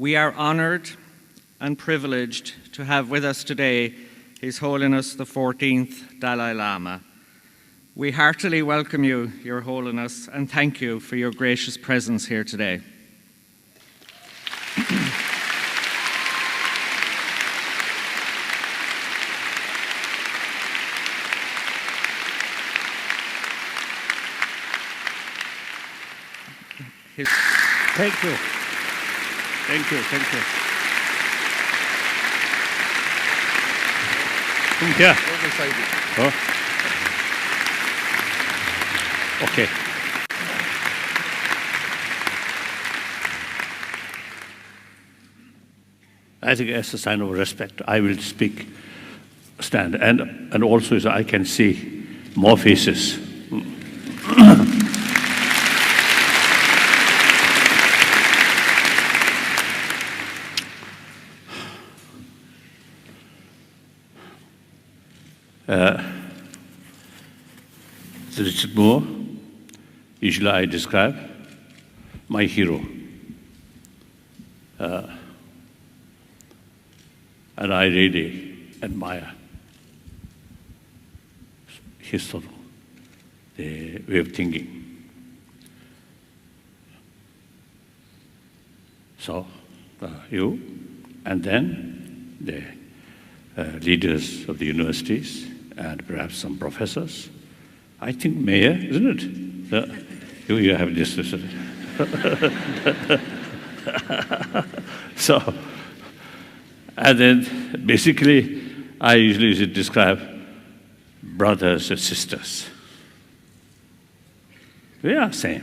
We are honored and privileged to have with us today His Holiness the 14th Dalai Lama. We heartily welcome you, Your Holiness, and thank you for your gracious presence here today. Thank you. Thank you. Thank you. Yeah. Oh. Okay. I think as a sign of respect, I will stand, and also so I can see more faces. Richard Moore, usually I describe my hero. And I really admire his sort of the way of thinking. So, you, and then the leaders of the universities, and perhaps some professors. I think mayor, isn't it? You have this. So, and then basically, I usually describe brothers and sisters. We are same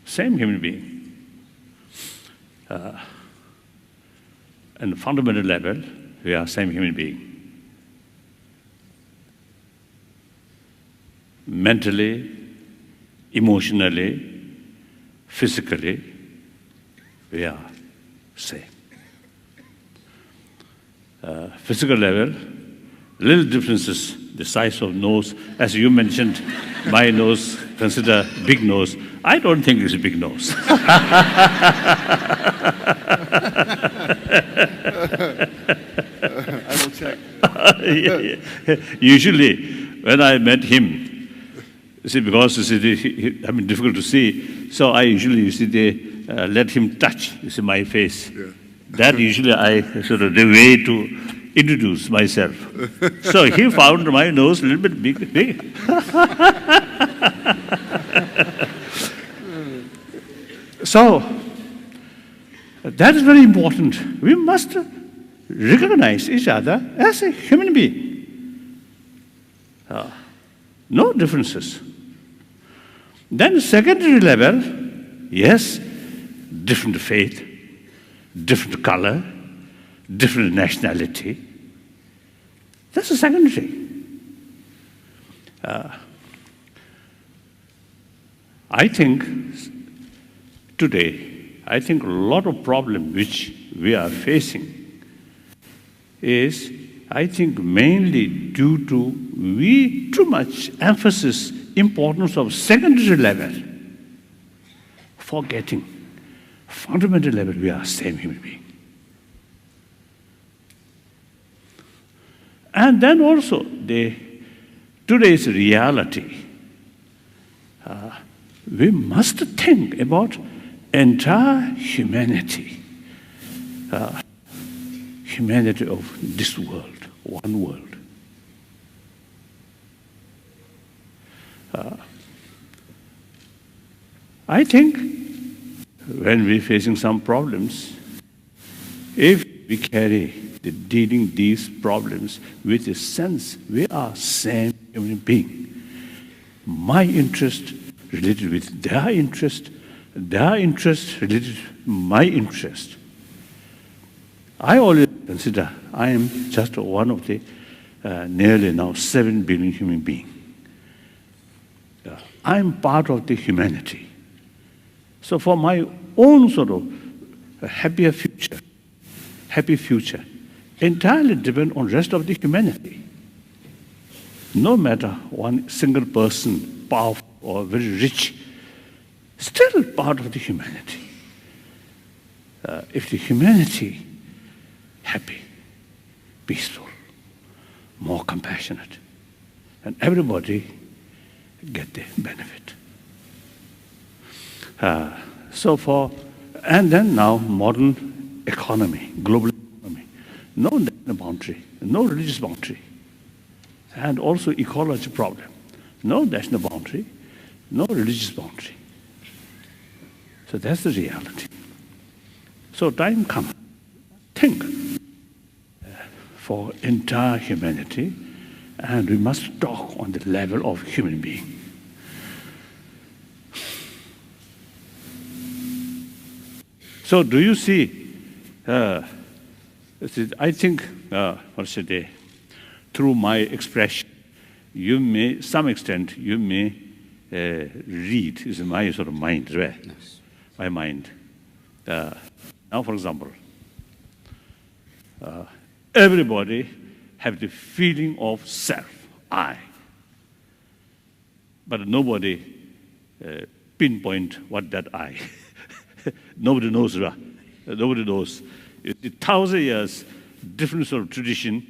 human being. And fundamental level, we are same human being. Mentally, emotionally, physically, we are same. Physical level, little differences, the size of nose, as you mentioned, my nose, consider big nose. I don't think it's a big nose. I will check. Yeah. Usually, when I met him, you see, because difficult to see, so I usually let him touch my face. Yeah. That usually I sort of the way to introduce myself. So he found my nose a little bit big. So that is very important. We must recognize each other as a human being. No differences. Then secondary level, yes, different faith, different color, different nationality. That's a secondary. I think today, a lot of problem which we are facing is, I think, mainly due to we too much emphasis importance of secondary level, forgetting fundamental level we are same human being. And then also today's reality, we must think about entire humanity, humanity of this world, one world. I think when we're facing some problems, if we carry dealing these problems with a sense we are same human being, my interest related with their interest related to my interest. I always consider I am just one of the nearly now 7 billion human beings. I'm part of the humanity. So for my own sort of happy future, entirely depend on rest of the humanity. No matter one single person, powerful or very rich, still part of the humanity. if the humanity happy, peaceful, more compassionate, and everybody get the benefit. And then now modern economy, global economy, no national boundary, no religious boundary, and also ecology problem, no national boundary, no religious boundary. So that's the reality. So time comes, think for entire humanity, and we must talk on the level of human being. So do you see, I think, through my expression, you may, some extent, you may read, is my sort of mind, right? Yes. My mind. Now, for example, everybody have the feeling of self, I. But nobody pinpoint what that I. Nobody knows, right? Nobody knows. It's 1,000 years, different sort of tradition,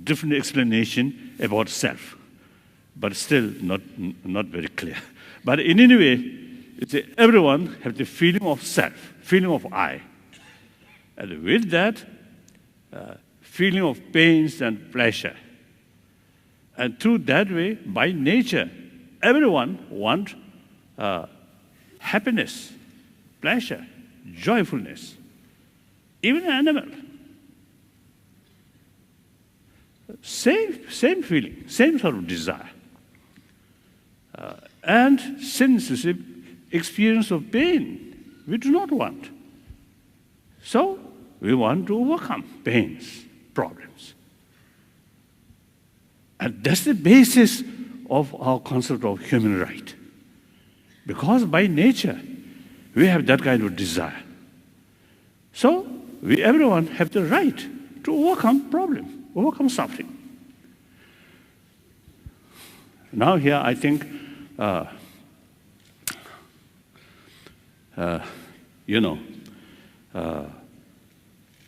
different explanation about self, but still not very clear. But in any way, it's everyone have the feeling of self, feeling of I. And with that, feeling of pains and pleasure. And through that way, by nature, everyone wants happiness, pleasure, joyfulness, even an animal. Same feeling, same sort of desire. And since it's experience of pain, we do not want. So we want to overcome pains, problems. And that's the basis of our concept of human right. Because by nature, we have that kind of desire. So everyone have the right to overcome problem, overcome suffering. Now here I think,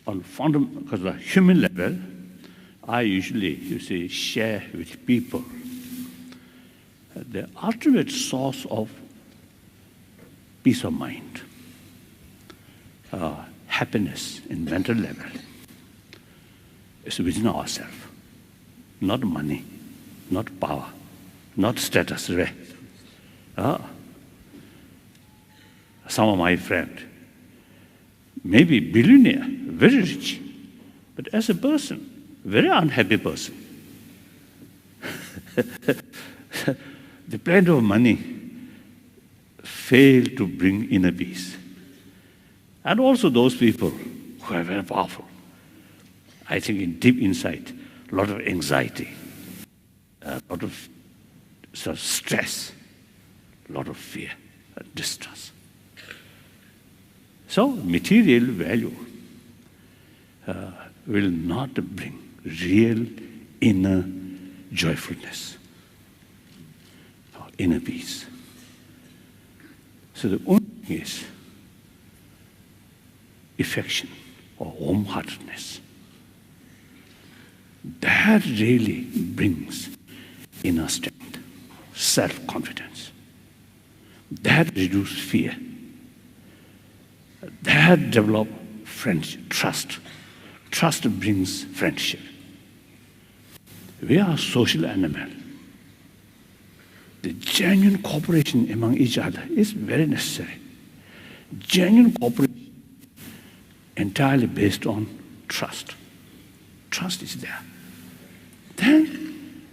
on fundamental, because the human level, I usually, share with people the ultimate source of peace of mind, happiness in mental level is within ourselves, not money, not power, not status. Some of my friends, maybe billionaire, very rich, but as a person, very unhappy person. The plenty of money fail to bring inner peace. And also those people who are very powerful, I think in deep inside, a lot of anxiety, a lot of sort of stress, a lot of fear and distrust. So material value will not bring real inner joyfulness or inner peace. So the only thing is affection or warm-heartedness. That really brings inner strength, self-confidence. That reduces fear. That develops friendship, trust. Trust brings friendship. We are a social animal. The genuine cooperation among each other is very necessary. Genuine cooperation entirely based on trust. Trust is there. Then,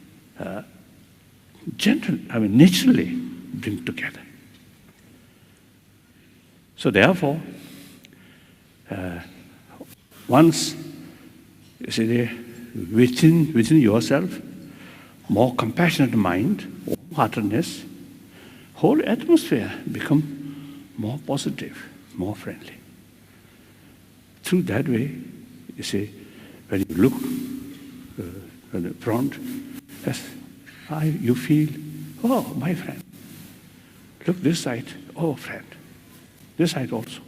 naturally bring together. So therefore, once you see within yourself, more compassionate mind, warm-heartedness, whole atmosphere become more positive, more friendly. Through that way, you see, when you look at the front, yes, you feel, oh, my friend. Look this side, oh, friend. This side also.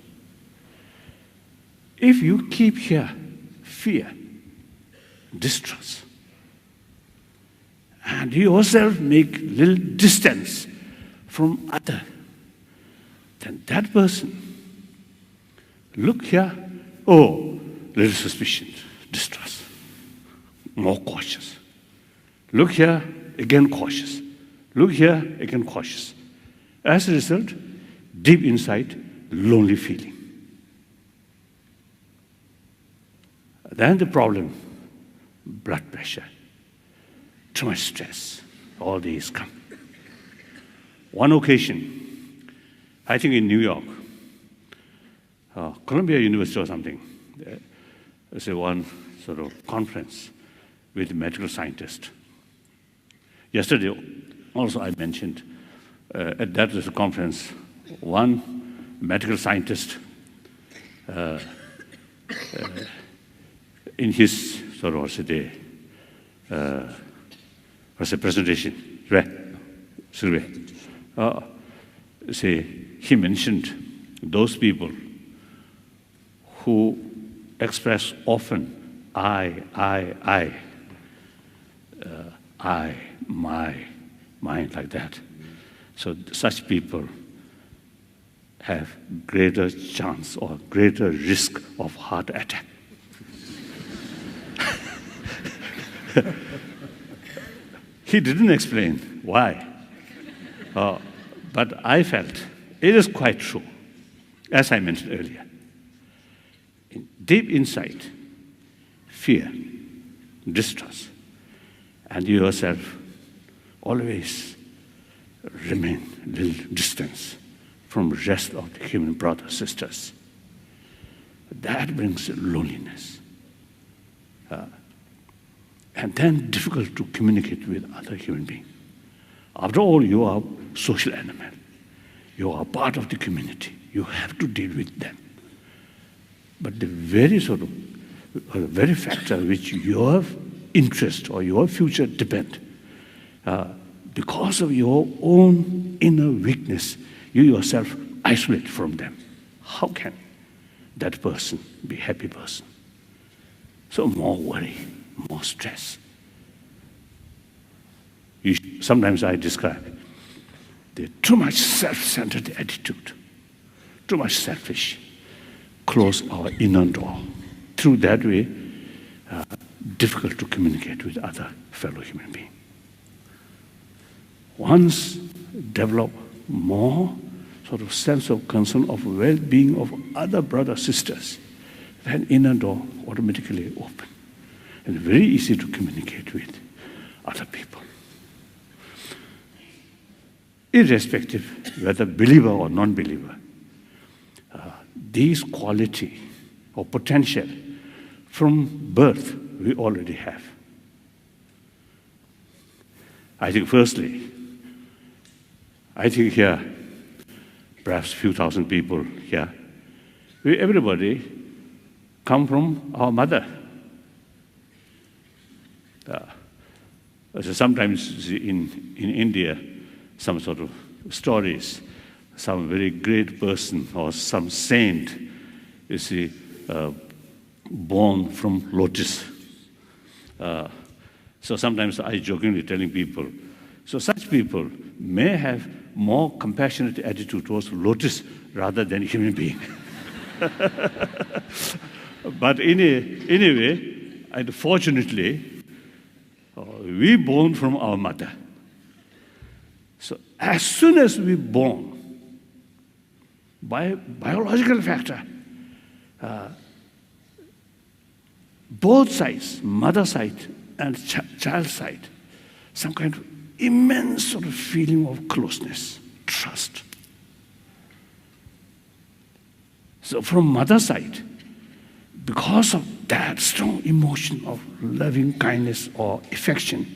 If you keep here fear, distrust, and you yourself make little distance from other, then that person look here, oh, little suspicion, distrust, more cautious. Look here, again cautious. Look here, again cautious. As a result, deep inside, lonely feeling. Then the problem, blood pressure, too much stress, all these come. One occasion, I think in New York, Columbia University or something, there's one sort of conference with medical scientists. Yesterday, also I mentioned, at that conference, one medical scientist in his sort of what's the presentation, he mentioned those people who express often I, my, mine, like that. So such people have greater chance or greater risk of heart attack. He didn't explain why, but I felt it is quite true, as I mentioned earlier. Deep inside, fear, distrust, and you yourself always remain a little distance from the rest of the human brothers, sisters. That brings loneliness. And then difficult to communicate with other human beings. After all, you are a social animal. You are part of the community. You have to deal with them. But the very very factor which your interest or your future depend, because of your own inner weakness, you yourself isolate from them. How can that person be a happy person? So more worry, more stress. Sometimes I describe the too much self-centered attitude, too much selfish, close our inner door. Through that way, difficult to communicate with other fellow human beings. Once develop more sort of sense of concern of well-being of other brothers, sisters, then inner door automatically open. And very easy to communicate with other people. Irrespective whether believer or non-believer, these quality or potential from birth we already have. I think firstly, here, perhaps a few thousand people here, everybody come from our mother. So sometimes in India, some sort of stories, some very great person or some saint, you see, born from lotus. So sometimes I jokingly telling people, so such people may have more compassionate attitude towards lotus rather than human being. But anyway, and fortunately, we born from our mother. So as soon as we born, by biological factor, both sides, mother side and child side, some kind of immense sort of feeling of closeness, trust. So from mother side, because of that strong emotion of loving kindness or affection,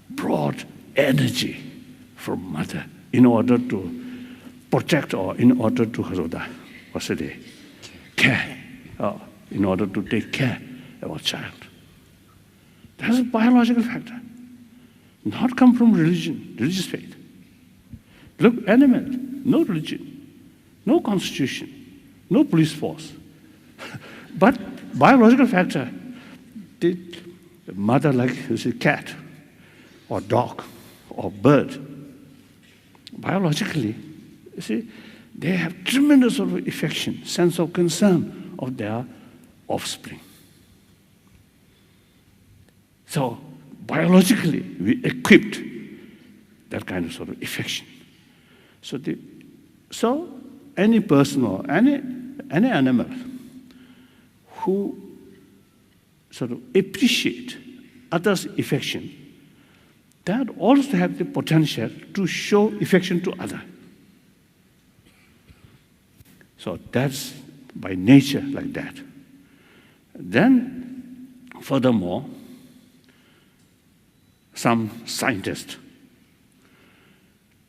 brought energy from mother in order to protect or in order to care, in order to take care of our child. That's a biological factor. Not come from religion, religious faith. Look, animal, no religion, no constitution, no police force. But biological factor, the mother like a cat or dog or bird, biologically, you see, they have tremendous sort of affection, sense of concern of their offspring. So biologically, we equipped that kind of sort of affection. So any person or any animal who sort of appreciate others' affection, that also have the potential to show affection to others. So that's by nature like that. Then, furthermore, some scientists,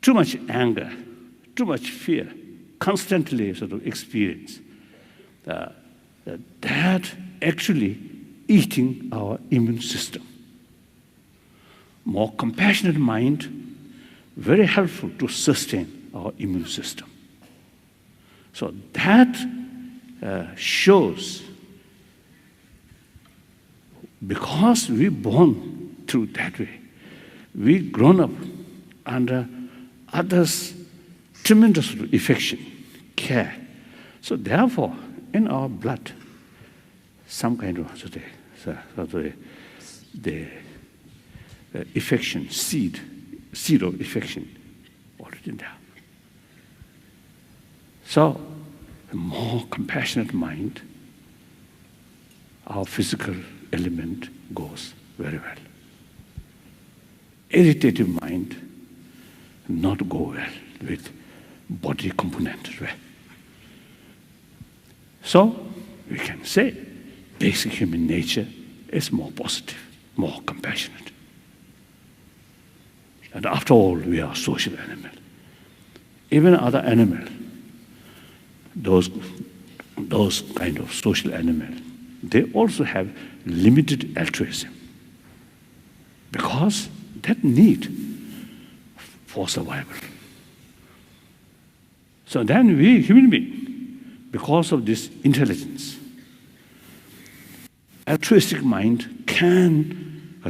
too much anger, too much fear, constantly sort of experience that actually eating our immune system. More compassionate mind, very helpful to sustain our immune system. So that shows, because we born through that way, we grown up under others' tremendous affection, care. So therefore, in our blood, some kind of the affection, seed of affection already there. So, a more compassionate mind, our physical element goes very well. Irritative mind not go well with body component. Right? So, we can say basic human nature is more positive, more compassionate. And after all, we are social animal. Even other animals, those kind of social animals, they also have limited altruism because that need for survival. So then we, human beings, because of this intelligence, altruistic mind can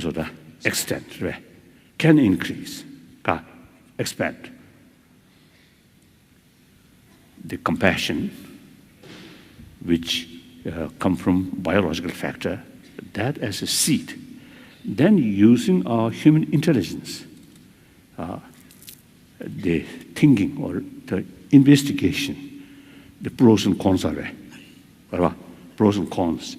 extend, right? Can increase, can expand. The compassion, which come from biological factor, that as a seed. Then using our human intelligence, the thinking or the investigation, the pros and cons are there, pros and cons.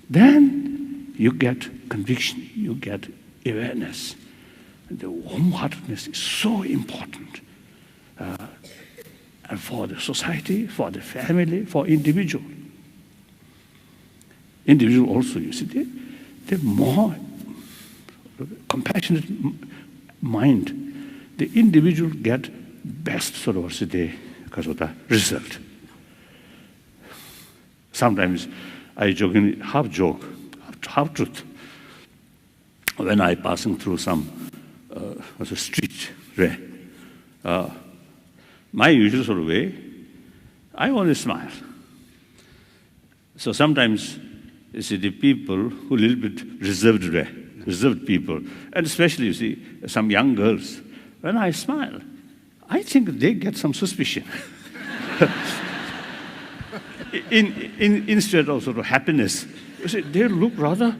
Then you get conviction, you get awareness. The warm-heartedness is so important. And for the society, for the family, for individual. Individual also, you see, the more compassionate mind, the individual get best sort of because of the result. Sometimes I joke, half joke, half truth. When I passing through some street, my usual sort of way, I always smile. So sometimes, you see, the people who are a little bit reserved people, and especially, you see, some young girls, when I smile, I think they get some suspicion. Instead of sort of happiness, you see, they look rather,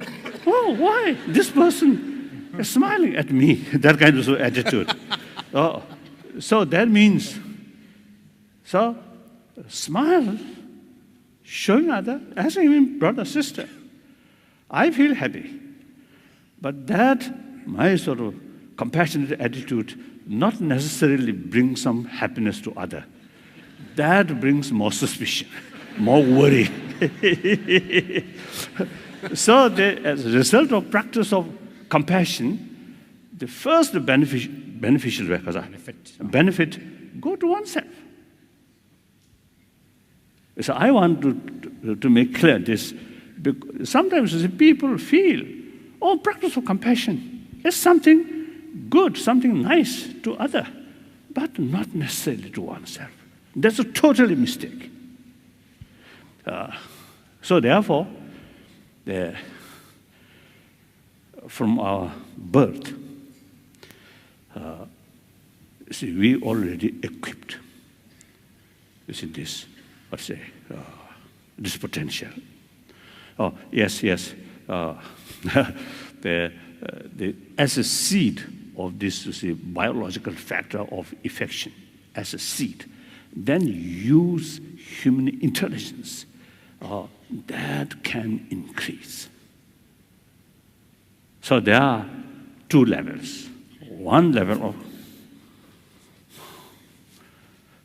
oh, why? This person is smiling at me, that kind of attitude. So that means, so smile, showing other, as even brother, sister. I feel happy. But that, my sort of compassionate attitude, not necessarily brings some happiness to other. That brings more suspicion, more worry. So as a result of practice of compassion, the first beneficial benefit go to oneself. So I want to make clear this. Sometimes people feel, oh, practice of compassion is something good, something nice to other, but not necessarily to oneself. That's a totally mistake. So therefore, from our birth, see, we already equipped. You see this, let's say, this potential. Oh, yes. As a seed of this, you see, biological factor of affection, as a seed, then use human intelligence that can increase. So there are two levels. One level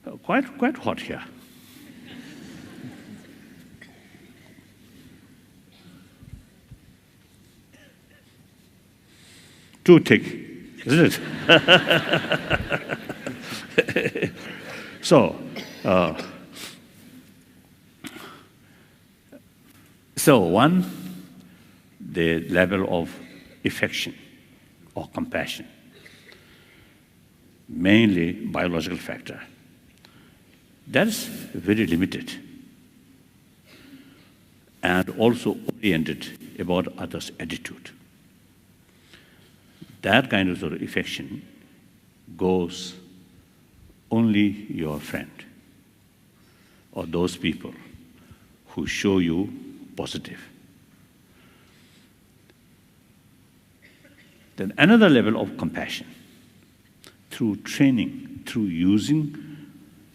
of quite hot here. Too thick, isn't it? So one, the level of affection or compassion, mainly biological factor. That's very limited and also oriented about others' attitude. That kind of sort of affection goes only your friend or those people who show you positive. Then another level of compassion, through training, through using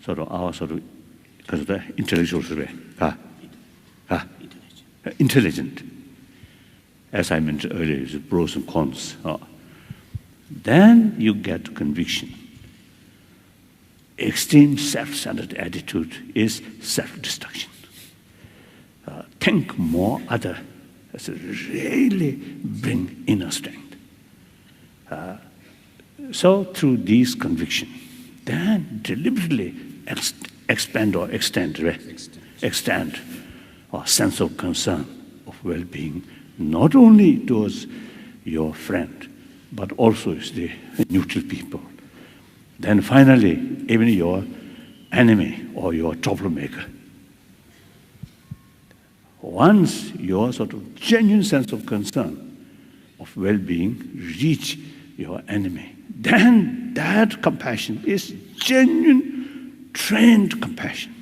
sort of our sort of, because of the intellectual sort of, intelligent. As I mentioned earlier, it's pros and cons. Then you get conviction. Extreme self-centered attitude is self-destruction. Think more other, really bring inner strength. So through these conviction, then deliberately extend our sense of concern, of well-being, not only towards your friend, but also the neutral people. Then finally, even your enemy or your troublemaker. Once your sort of genuine sense of concern, of well-being, reach your enemy, then that compassion is genuine, trained compassion.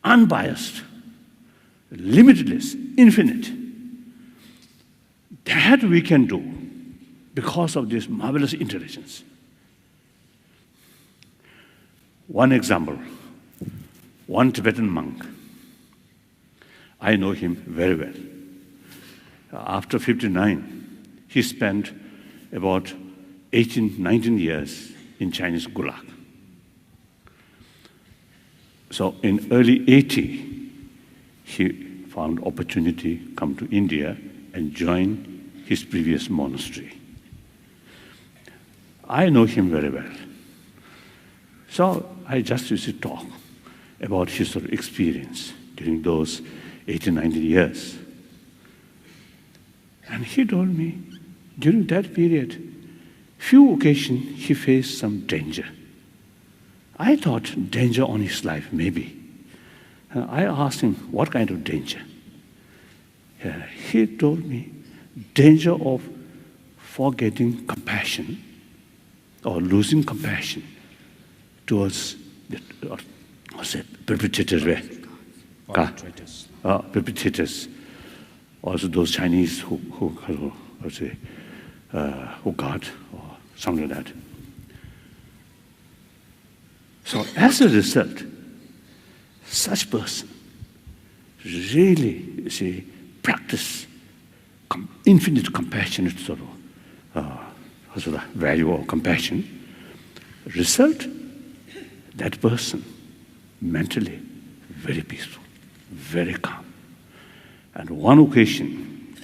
Unbiased, limitless, infinite. That we can do because of this marvelous intelligence. One example, one Tibetan monk. I know him very well. After 59, he spent about 18, 19 years in Chinese Gulag. So in early 80, he found opportunity to come to India and join his previous monastery. I know him very well. So I just used to talk about his sort of experience during those 18, 19 years. And he told me, during that period, few occasions he faced some danger. I thought danger on his life, maybe. I asked him, what kind of danger? He told me, danger of forgetting compassion or losing compassion towards the perpetrators. Perpetrators. Also those Chinese who got or something like that. So as a result, such person really, practice infinite compassionate sort of value of compassion. Result, that person mentally very peaceful, very calm. And one occasion,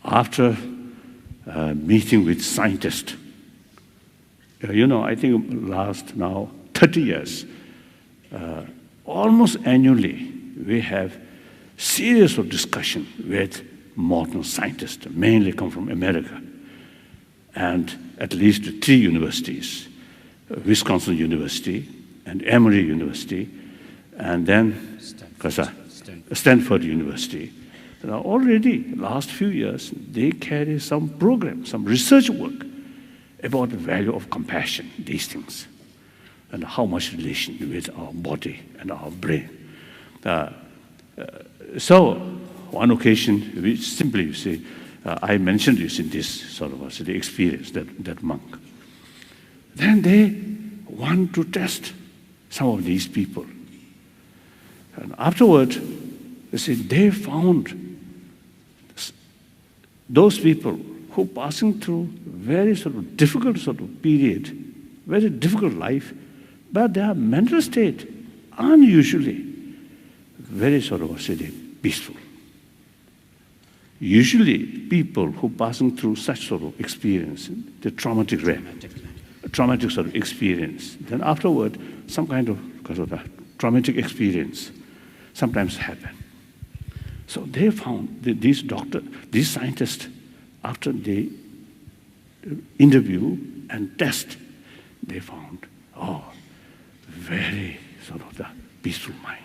after meeting with scientists, I think last now 30 years, almost annually, we have series of discussion with modern scientists, mainly come from America, and at least 3 universities, Wisconsin University and Emory University, and then Stanford University. Now, already, last few years, they carry some program, some research work about the value of compassion, these things, and how much relation with our body and our brain. So, one occasion, we simply, you see, I mentioned this in this sort of the experience, that monk. Then they want to test some of these people. And afterward, you see, they found those people who passing through very sort of difficult sort of period, very difficult life, but their mental state unusually very sort of peaceful. Usually, people who passing through such sort of experience, the traumatic sort of experience, then afterward, some kind of traumatic experience sometimes happen. So they found that these scientists, after they interview and test, they found, very sort of the peaceful mind.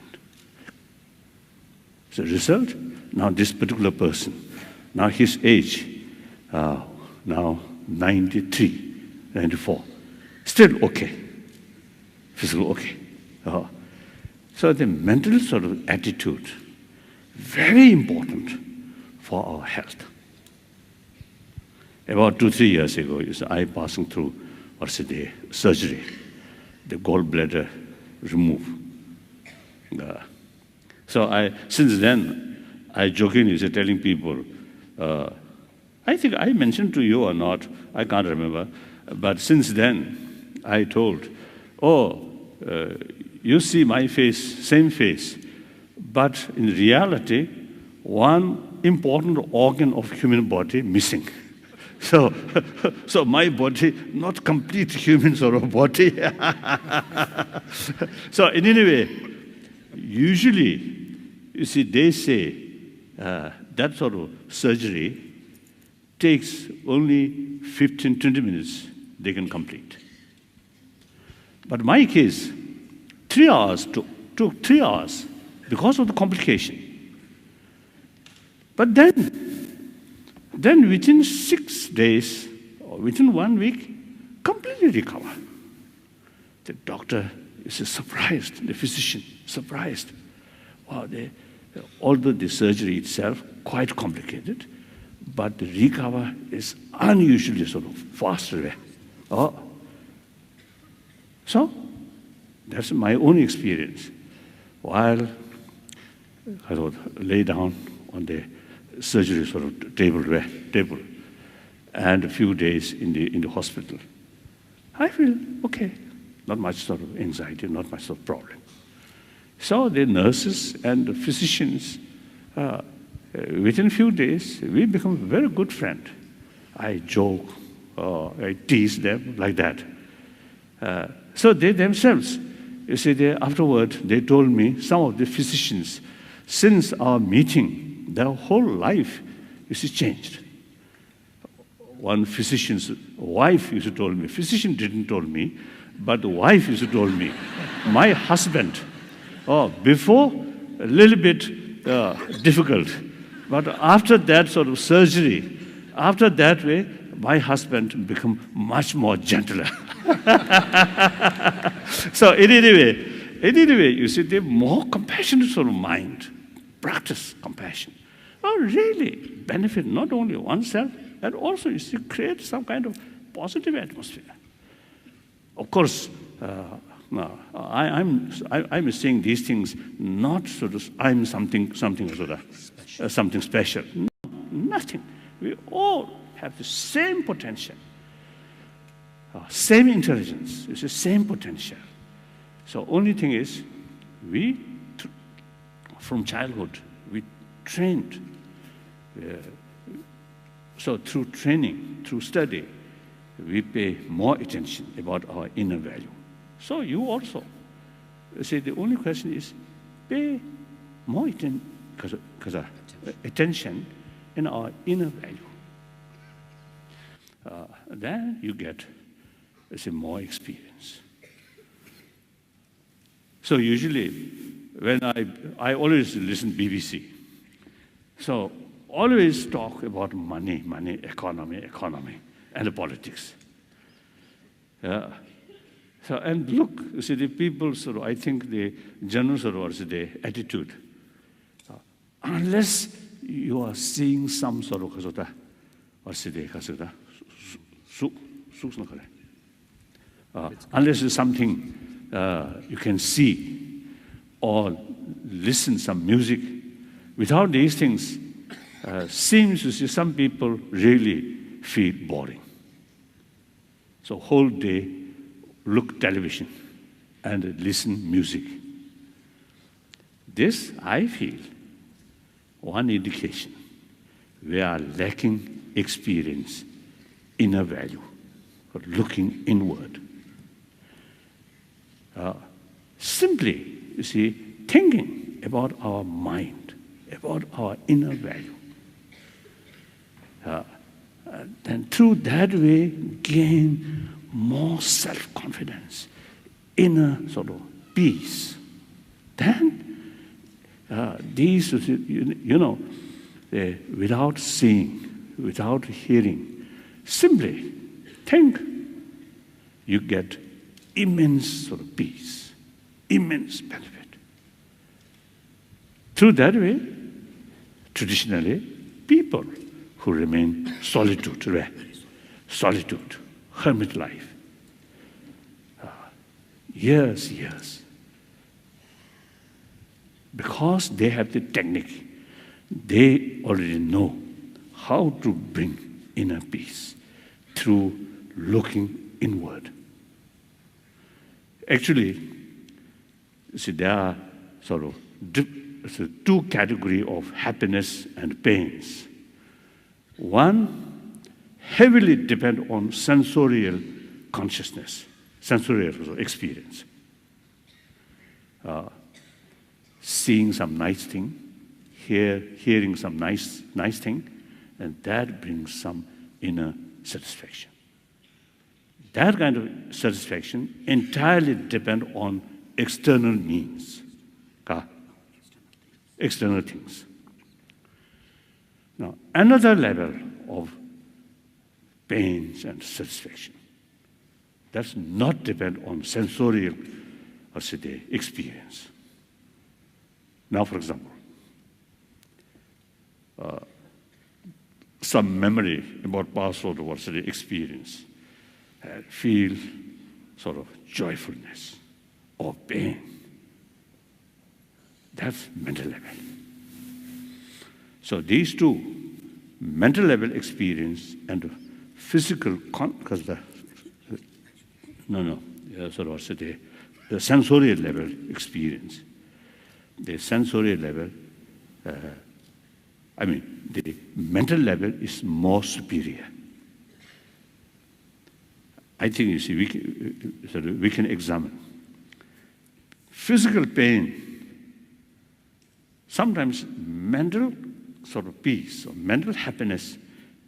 So result, now this particular person, now his age, now 93, 94, still okay, physical okay. So the mental sort of attitude, very important for our health. About 2-3 years ago, I passing through surgery, the gallbladder remove. So since then, I jokingly telling people, I think I mentioned to you or not, I can't remember, but since then, I told, you see my face, same face, but in reality, one important organ of human body missing. So my body, not complete human sort of body. So in any way, usually, you see, they say that sort of surgery takes only 15-20 minutes, they can complete. But my case, 3 hours took 3 hours because of the complication. But then within 6 days, or within 1 week, completely recover. The doctor is surprised, the physician surprised. Wow, although the surgery itself quite complicated, but the recover is unusually sort of faster. So that's my own experience. While I would lay down on the surgery sort of table, and a few days in the hospital, I feel okay. Not much sort of anxiety, not much sort of problem. So the nurses and the physicians, within a few days, we become a very good friend. I joke, I tease them like that. So they themselves, you see, afterward, they told me, some of the physicians, since our meeting, their whole life is changed. One physician's wife used to tell me, physician didn't tell me, but the wife used to tell me, my husband, before, a little bit difficult, but after that sort of surgery, after that way, my husband become much more gentler. So in any way, you see, the more compassionate sort of mind, practice compassion, really benefit not only oneself, and also you see, create some kind of positive atmosphere. Of course, I'm saying these things not sort of I'm something sort of something special. No, nothing. We all have the same potential, same intelligence. It's the same potential. So only thing is, from childhood, we trained. So through training, through study, we pay more attention about our inner value. So you also, see, the only question is, pay more attention in our inner value. Then you get, more experience. So usually, when I always listen BBC. So always talk about money, economy, and politics. Yeah. So, and look, you see, the people sort of, I think the general sort of the attitude. Unless you are seeing some sort of unless it's something you can see or listen some music, without these things, seems to see some people really feel boring. So whole day, look television and listen music. This, I feel, one indication we are lacking experience, inner value, or looking inward. Simply, you see, thinking about our mind, about our inner value. And through that way, gain more self-confidence, inner sort of peace. Then, these, without seeing, without hearing, simply think, you get immense sort of peace, immense benefit. Through that way, traditionally, people who remain solitude, hermit life, years, because they have the technique, they already know how to bring inner peace through looking inward. Actually, see, there are sort of two categories of happiness and pains. One heavily depends on sensorial consciousness, sensorial experience. Seeing some nice thing, hearing some nice thing, and that brings some inner satisfaction. That kind of satisfaction entirely depends on external means, external things. Now, another level of pains and satisfaction does not depend on sensorial experience. Now, for example, some memory about past sort of experience, feel sort of joyfulness or pain. That's mental level. So these two, mental level experience and physical, the sensorial level experience. The sensorial level, the mental level is more superior. I think, you see, we can examine. Physical pain, sometimes mental sort of peace or mental happiness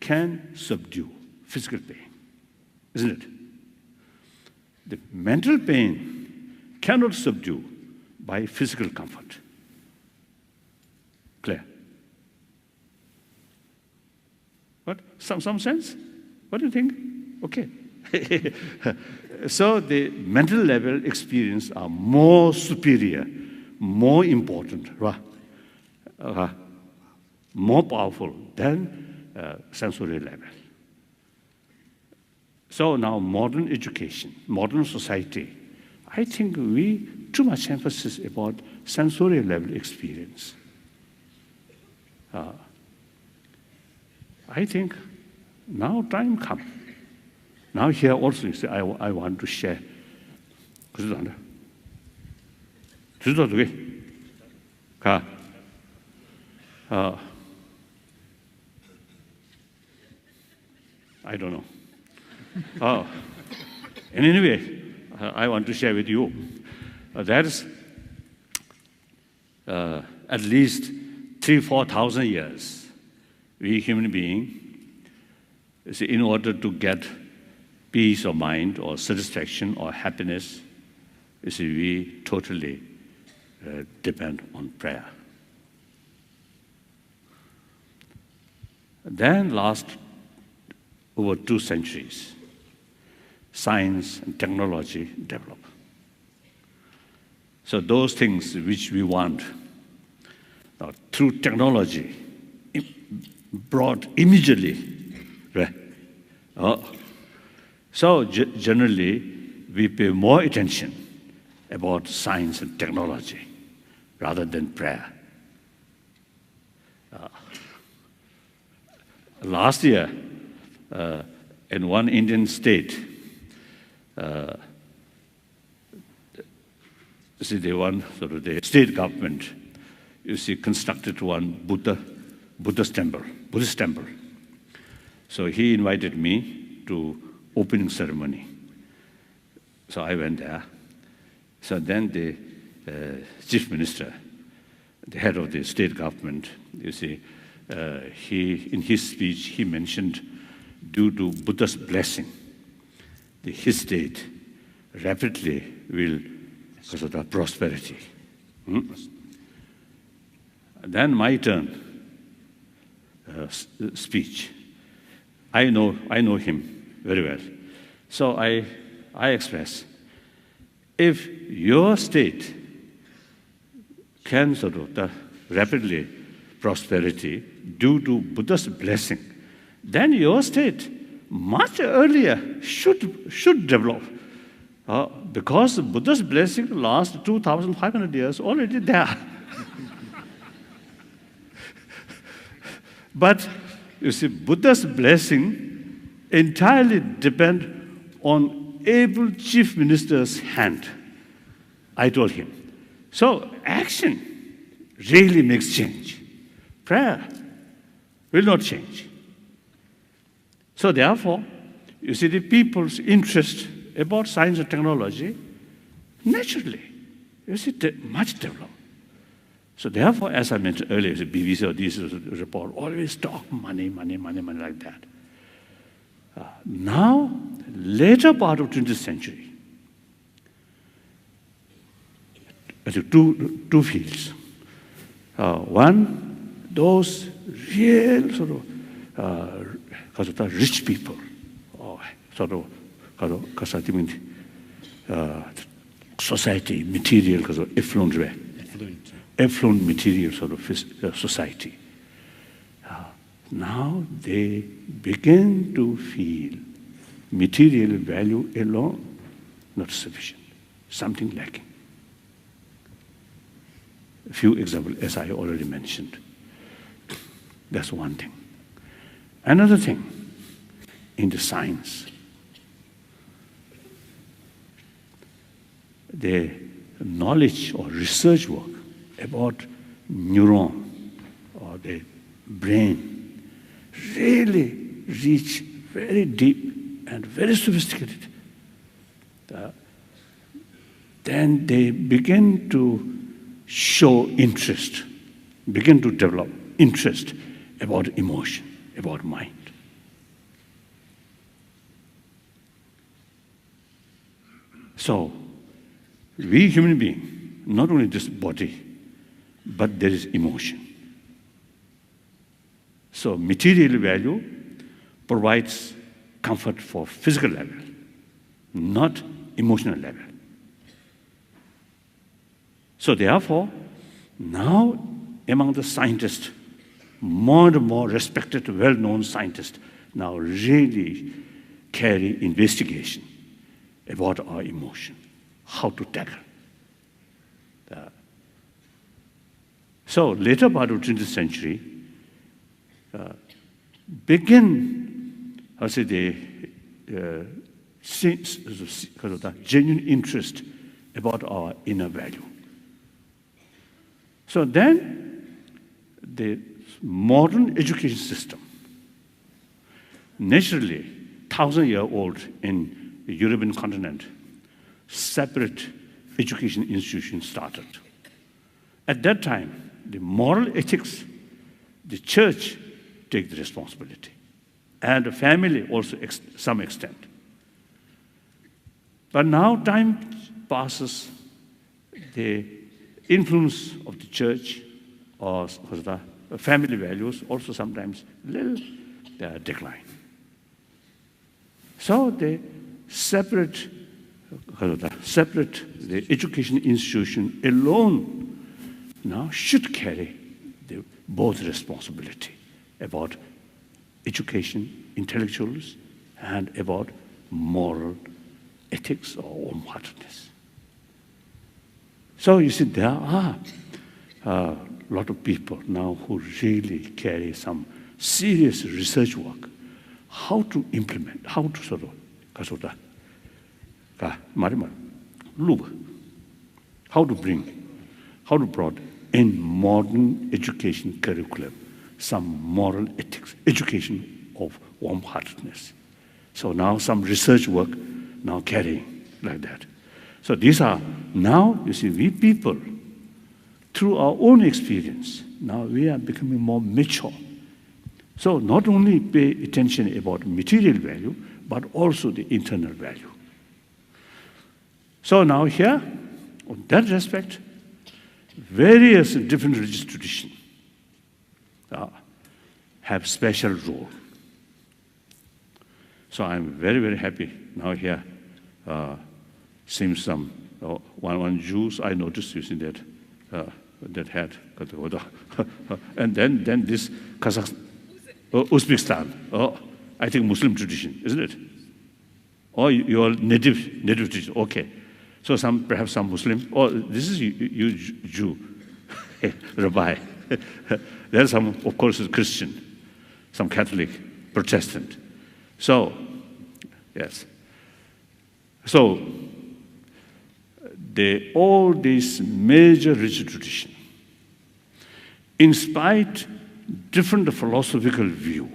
can subdue physical pain, isn't it? The mental pain cannot subdue by physical comfort. Clear? What? Some sense? What do you think? Okay. So the mental level experience are more superior, more important, more powerful than sensorial level. So now modern education, modern society, I think we too much emphasis about sensorial level experience. I think now time comes. Now here also, you see, I want to share. I don't know. And anyway, I want to share with you. That is at least 3,000-4,000 years, we human beings, in order to get peace of mind or satisfaction or happiness, we totally depend on prayer. Then last over 2 centuries, science and technology develop. So those things which we want through technology brought immediately. Right? So generally, we pay more attention about science and technology rather than prayer. Last year, in one Indian state, the state government, constructed one Buddhist temple. So he invited me to opening ceremony. So I went there. So then the chief minister, the head of the state government, in his speech, he mentioned, due to Buddha's blessing, his state rapidly will because of the prosperity. Then my turn, speech. I know him very well. So I express, if your state can rapidly prosperity due to Buddha's blessing, then your state much earlier should develop. Because Buddha's blessing lasts 2,500 years already there. But you see, Buddha's blessing entirely depends on able chief minister's hand, I told him. So action really makes change. Prayer will not change. So therefore, you see, the people's interest about science and technology, naturally, much developed. So therefore, as I mentioned earlier, the BBC or this report always talk money like that. Now, later part of 20th century, two fields. One, those real rich people, society, material, affluent material society. Now they begin to feel material value alone not sufficient, something lacking. A few examples, as I already mentioned. That's one thing. Another thing, in the science, the knowledge or research work about neuron or the brain really reach very deep and very sophisticated. Then they begin to show interest, begin to develop interest about emotion, about mind. So, we human beings, not only this body, but there is emotion. So material value provides comfort for physical level, not emotional level. So therefore, now among the scientists, more and more respected, well-known scientists now really carry investigation about our emotion, how to tackle. So later part of 20th century, begin, the genuine interest about our inner value. So then, the modern education system, naturally, 1,000-year-old in the European continent, separate education institutions started. At that time, the moral ethics, the church take the responsibility, and the family also some extent. But now time passes, the influence of the church or the family values also sometimes little decline. So they separate the education institution alone now should carry both responsibility about education, intellectuals, and about moral ethics or warm-heartedness. So you see, there are a lot of people now who really carry some serious research work, how to implement, how to sort of, how to bring in modern education curriculum some moral ethics, education of warm-heartedness. So now some research work now carrying like that. So these are now, you see, we people, through our own experience, now we are becoming more mature. So not only pay attention about material value, but also the internal value. So now here, in that respect, various different religious traditions have special role. So I'm very, very happy now here. Seeing some one Jews I noticed using that had and then this Uzbekistan. Oh, I think Muslim tradition, isn't it? Or your native tradition. Okay. So perhaps some Muslim. Oh, this is you Jew, Rabbi. There's some, of course, is Christian, some Catholic, Protestant. So, yes. So, all these major religious traditions, in spite different philosophical view.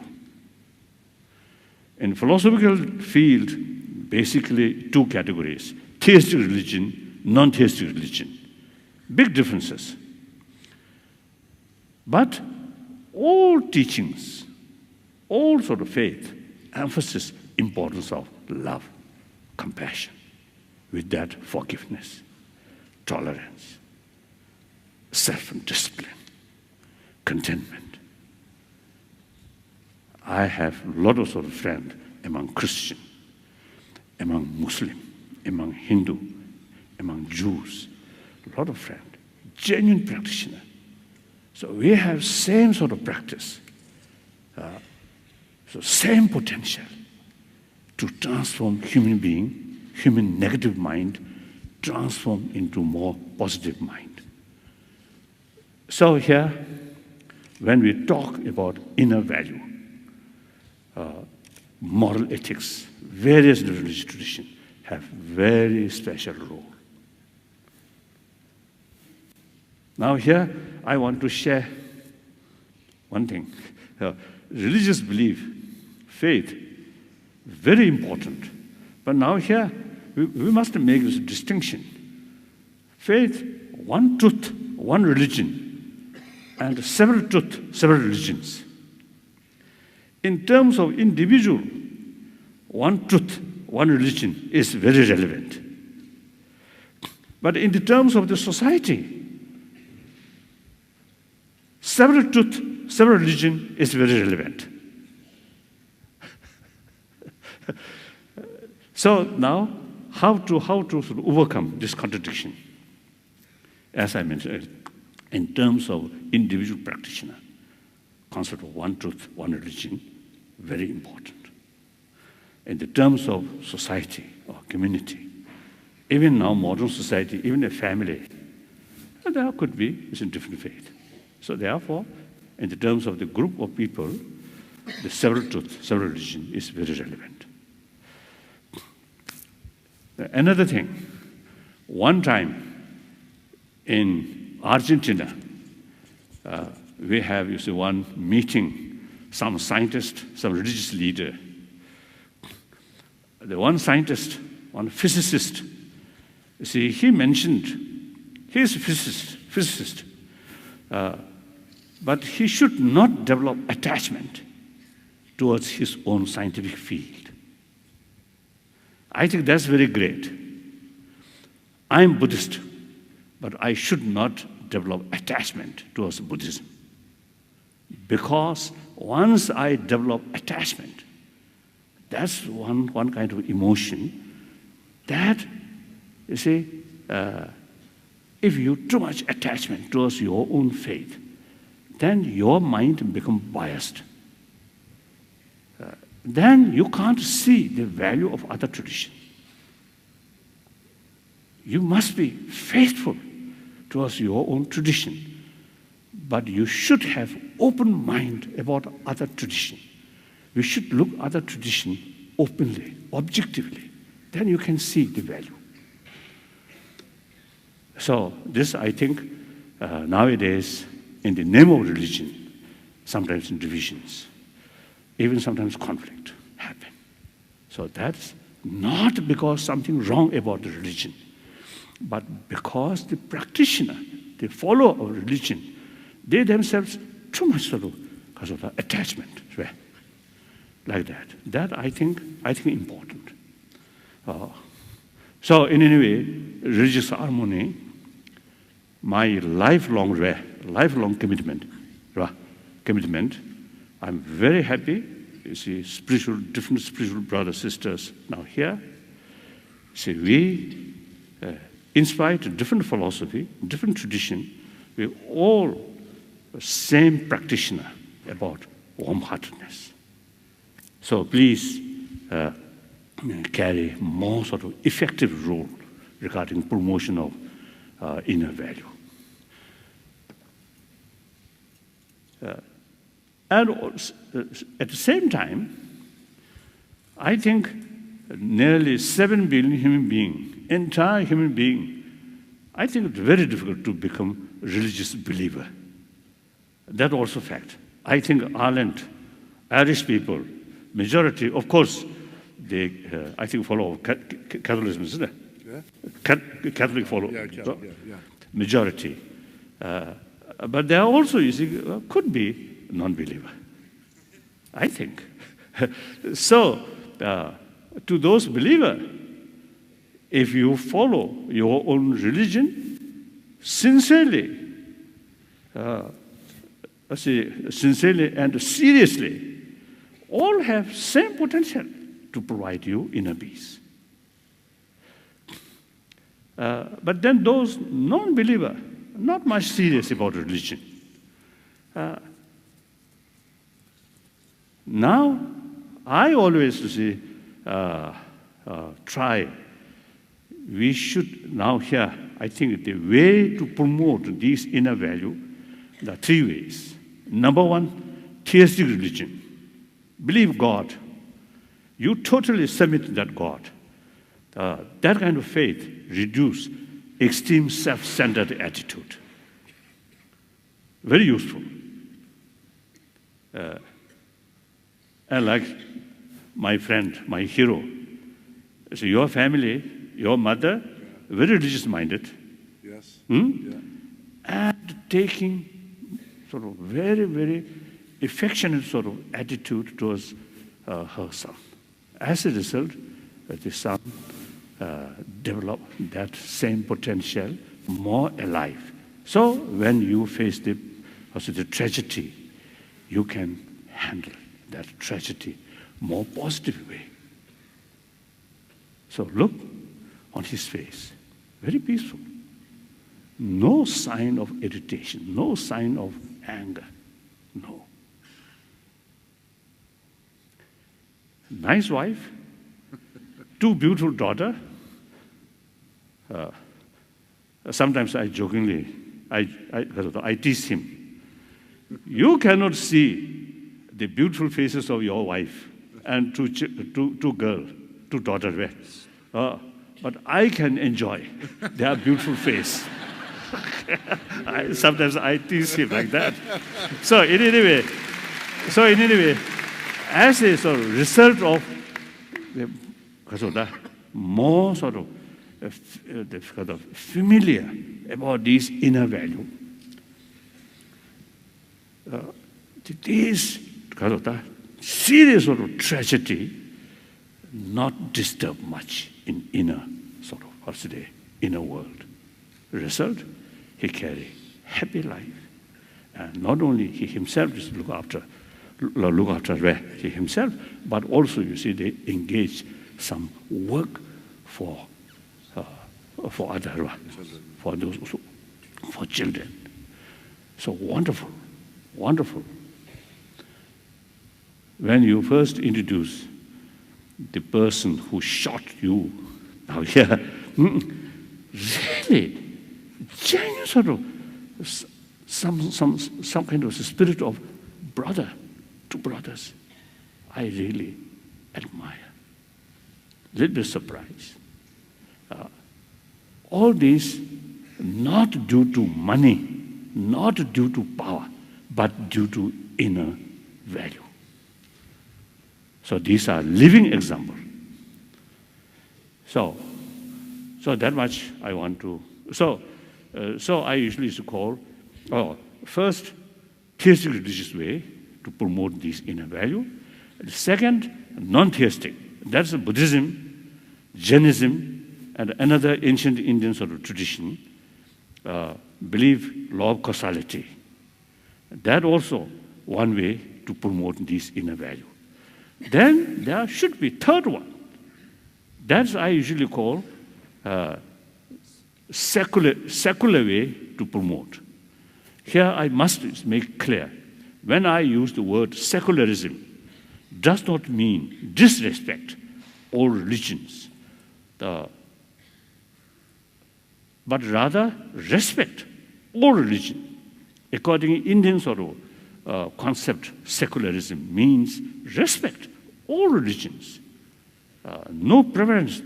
In philosophical field, basically two categories: theistic religion, non-theistic religion. Big differences. But all teachings, all sort of faith, emphasis importance of love, compassion, with that forgiveness, tolerance, self-discipline, contentment. I have a lot of sort of friends among Christian, among Muslim, among Hindu, among Jews, a lot of friends, genuine practitioner. So we have same sort of practice, so same potential to transform human being, human negative mind, transform into more positive mind. So here, when we talk about inner value, moral ethics, various religious traditions have very special role. Now here, I want to share one thing. Religious belief, faith, very important. But now here, we must make this distinction. Faith, one truth, one religion, and several truth, several religions. In terms of individual, one truth, one religion is very relevant. But in the terms of the society, several truth, several religion is very relevant. So now, how to sort of overcome this contradiction? As I mentioned, in terms of individual practitioner, concept of one truth, one religion, very important. In the terms of society or community, even now modern society, even a family, there could be it's a different faith. So therefore, in the terms of the group of people, the several truth, several religion is very relevant. Another thing, one time in Argentina, we have, you see, one meeting, some scientist, some religious leader. The one scientist, one physicist, you see, he mentioned, he's a physicist, but he should not develop attachment towards his own scientific field. I think that's very great. I'm Buddhist. but I should not develop attachment towards Buddhism. Because once I develop attachment, that's one kind of emotion that, you see, if you too much attachment towards your own faith, then your mind becomes biased. Then you can't see the value of other tradition. You must be faithful towards your own tradition, but you should have open mind about other tradition. You should look at other tradition openly, objectively. Then you can see the value. So this, I think, nowadays, in the name of religion, sometimes in divisions, even sometimes conflict happen. So that's not because something wrong about the religion, but because the practitioner, the follower of religion, they themselves too much sort of because of the attachment, right? Like that. That I think important. So in any way, religious harmony, my lifelong commitment. I'm very happy. You see, different spiritual brothers, sisters now here. See, we inspired different philosophy, different tradition. We all same practitioner about warm-heartedness. So please carry more sort of effective role regarding promotion of inner value. And at the same time, I think nearly 7 billion human beings, entire human being, I think it's very difficult to become a religious believer. That's also fact. I think Ireland, Irish people, majority, of course, they, I think, follow Catholicism, isn't it? Yeah. Catholic follow. Yeah. Majority. But there are also, you see, could be non-believer, I think. So, to those believers, if you follow your own religion sincerely, sincerely and seriously, all have same potential to provide you inner peace. But then those non-believer, not much serious about religion. Now, I always say, try. We should now here, I think the way to promote these inner value, there are 3 ways. Number 1, theistic religion. Believe God. You totally submit to that God. That kind of faith reduces extreme self-centered attitude. Very useful. And like my friend, my hero, so your family, your mother, very religious-minded. Yes. Yeah. Yeah. And taking sort of very, very affectionate sort of attitude towards her son. As a result, the son developed that same potential, more alive. So when you face the tragedy, you can handle that tragedy more positive way. So look on his face, very peaceful. No sign of irritation, no sign of anger, no. Nice wife, 2 beautiful daughters. Sometimes I jokingly, I tease him. You cannot see the beautiful faces of your wife and two girls, 2 daughters. But I can enjoy their beautiful face. Sometimes I tease him like that. So in any way, as a sort of result of the more sort of familiar about this inner value, this serious sort of tragedy not disturb much in inner sort of inner world. Result, he carry happy life. And not only he himself is look after he himself, but also you see they engage some work for other, for those for children. So wonderful, wonderful. When you first introduce the person who shot you, now here, really, genuine sort of some kind of spirit of brother to brothers. I really admire. Little bit surprised. All this not due to money, not due to power, but due to inner value. So these are living examples. So that much I want to. So I usually used to call, first, theistic religious way to promote this inner value. Second, non-theistic. That's Buddhism, Jainism, and another ancient Indian sort of tradition believe law of causality. That also one way to promote this inner value. Then there should be third one. That's I usually call secular way to promote. Here I must make clear, when I use the word secularism, does not mean disrespect all religions, but rather respect all religion. According to Indian sort of concept, secularism means respect all religions. No preference,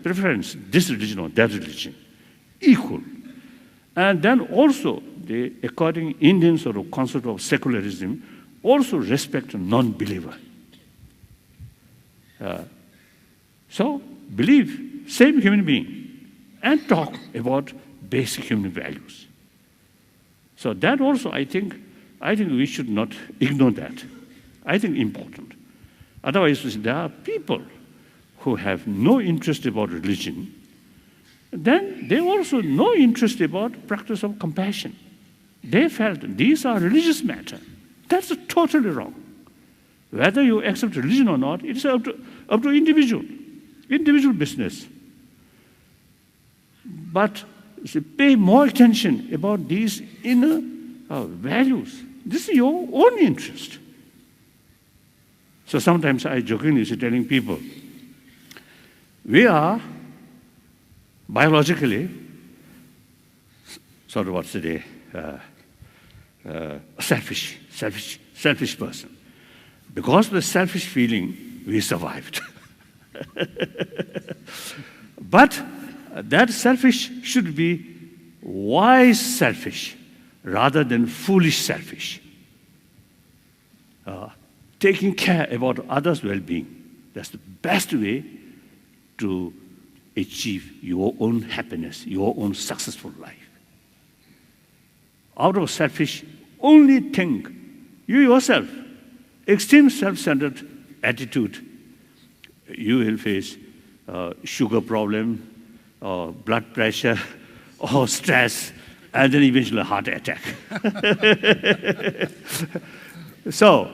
this religion or that religion, equal. And then also, according to Indian sort of concept of secularism, also respect a non-believer. So, believe, same human being, and talk about basic human values. So that also, I think we should not ignore that. I think important. Otherwise, there are people who have no interest about religion, then they also no interest about practice of compassion. They felt these are religious matter. That's totally wrong. Whether you accept religion or not, it's up to individual business. But pay more attention about these inner values. This is your own interest. So sometimes I jokingly say telling people, we are biologically sort of what's today selfish person. Because of the selfish feeling, we survived. But that selfish should be wise selfish rather than foolish selfish. Taking care about others' well-being. That's the best way to achieve your own happiness, your own successful life. Out of selfish, only think you yourself, extreme self-centered attitude, you will face sugar problem, or blood pressure, or stress, and then eventually a heart attack. So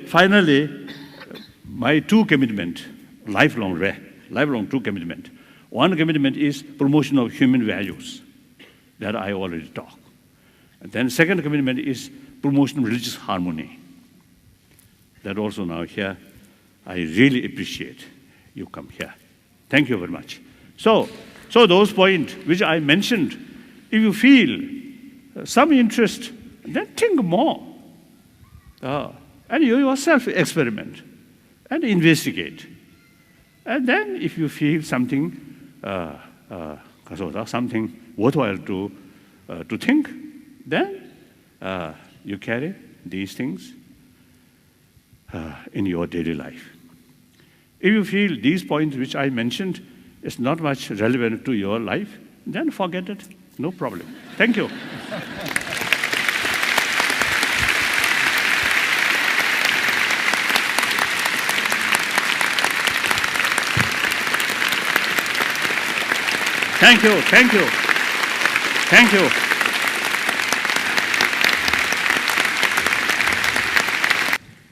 finally, my two commitment, lifelong two commitment. One commitment is promotion of human values, that I already talked. And then second commitment is promotion of religious harmony. That also now here, I really appreciate you come here. Thank you very much. So those points which I mentioned, if you feel some interest, then think more. And you yourself experiment and investigate. And then if you feel something, something worthwhile to think, then you carry these things in your daily life. If you feel these points which I mentioned is not much relevant to your life, then forget it. No problem. Thank you. Thank you. Thank you.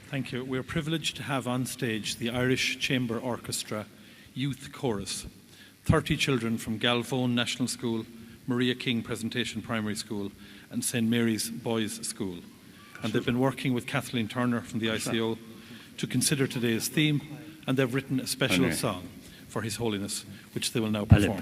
Thank you. We're privileged to have on stage the Irish Chamber Orchestra Youth Chorus. 30 children from Galvone National School, Maria King Presentation Primary School and St Mary's Boys School. And they've been working with Kathleen Turner from the ICO to consider today's theme, and they've written a special song for His Holiness, which they will now perform.